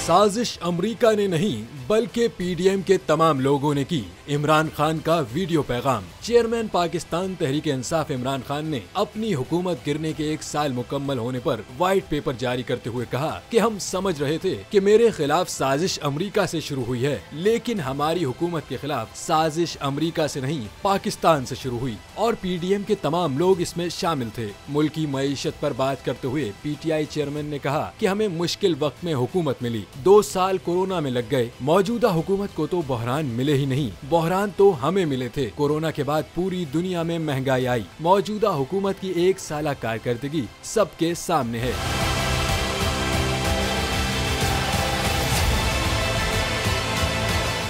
साजिश अमेरिका ने नहीं बल्कि पीडीएम के तमाम लोगों ने की। इमरान खान का वीडियो पैगाम। चेयरमैन पाकिस्तान तहरीक इंसाफ इमरान खान ने अपनी हुकूमत गिरने के 1 साल मुकम्मल होने पर व्हाइट पेपर जारी करते हुए कहा कि हम समझ रहे थे कि मेरे खिलाफ साजिश अमेरिका से शुरू हुई है, लेकिन हमारी हुकूमत के खिलाफ साजिश अमेरिका से नहीं पाकिस्तान से शुरू हुई और पीडीएम के तमाम लोग इसमें शामिल थे। मुल्क की मईशत पर बात करते हुए पीटीआई चेयरमैन ने कहा कि हमें मुश्किल वक्त में हुकूमत मिली, 2 साल कोरोना में लग गए। मौजूदा हुकूमत को तो बहरान मिले ही नहीं, बहरान तो हमें मिले थे। कोरोना के बाद पूरी दुनिया में महंगाई आई। मौजूदा हुकूमत की 1 साल कारकर्दगी सबके सामने है।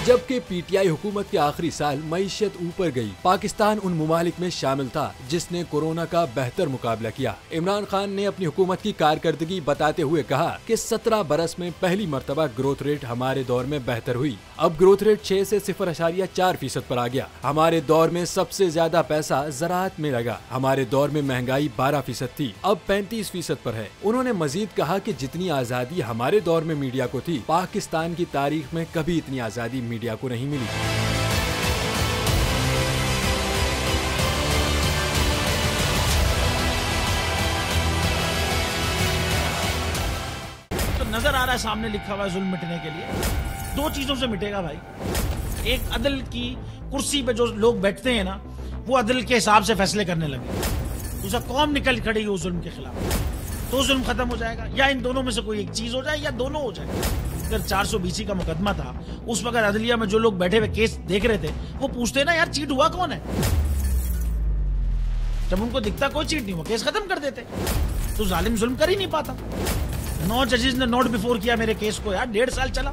जबकि पीटीआई हुकूमत के आखिरी साल मईशत ऊपर गई। पाकिस्तान उन मुमालिक में शामिल था जिसने कोरोना का बेहतर मुकाबला किया। इमरान खान ने अपनी हुकूमत की कारकर्दगी बताते हुए कहा कि 17 बरस में पहली मर्तबा ग्रोथ रेट हमारे दौर में बेहतर हुई। अब ग्रोथ रेट 6 से 0.4% पर आ गया। हमारे दौर में सबसे ज्यादा पैसा ज़राअत में लगा। हमारे दौर में महंगाई 12% थी, अब 35% पर है। उन्होंने मजीद कहा कि जितनी आज़ादी हमारे दौर में मीडिया को थी, पाकिस्तान की तारीख में कभी इतनी आज़ादी मीडिया को नहीं मिली। तो नजर आ रहा है सामने लिखा हुआ है जुल्म मिटने के लिए 2 चीजों से मिटेगा भाई। एक, अदल की कुर्सी पे जो लोग बैठते हैं ना, वो अदल के हिसाब से फैसले करने लगे। दूसरा, कौम निकल खड़ी हो जुल्म के खिलाफ, तो जुल्म खत्म हो जाएगा। या इन दोनों में से कोई एक चीज हो जाए या दोनों हो जाए। अगर 420 का मुकदमा था, उस वक्त अदलिया में जो लोग बैठे हुए केस देख रहे थे, वो पूछते ना यार चीट हुआ कौन है। जब उनको दिखता कोई चीट नहीं हुआ, केस खत्म कर देते। तो जालिम जुल्म कर ही नहीं पाता। 9 जजेस ने नोट बिफोर किया मेरे केस को यार, 1.5 साल चला।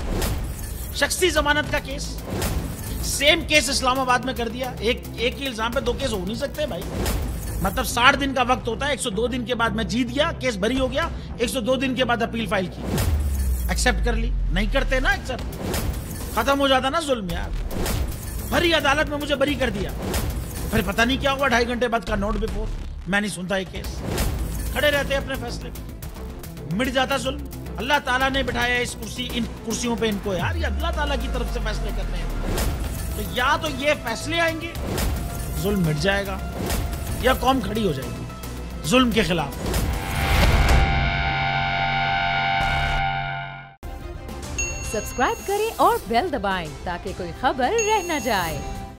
शख्सी जमानत का केस, सेम केस इस्लामाबाद में कर दिया। एक ही इल्जाम पे 2 केस हो नहीं सकते भाई। मतलब 60 दिन का वक्त होता है। 102 दिन के बाद मैं जीत गया, केस बरी हो गया। 102 दिन के बाद अपील फाइल की, एक्सेप्ट कर ली। नहीं करते ना एक्सेप्ट, खत्म हो जाता ना जुल्म यार। भरी अदालत में मुझे बरी कर दिया, फिर पता नहीं क्या हुआ 2.5 घंटे बाद का नोट बिफोर। मैं नहीं सुनता ये केस, खड़े रहते अपने फैसले पे, मिट जाता जुल्म। अल्लाह ताला ने बिठाया इस कुर्सी, इन कुर्सियों पे इनको यार, ये अल्लाह ताला की तरफ से फैसले करने हैं। तो या तो ये फैसले आएंगे, जुल्म मिट जाएगा, या कौम खड़ी हो जाएगी जुल्म के खिलाफ। सब्सक्राइब करें और बेल दबाएं ताकि कोई खबर रह न जाए।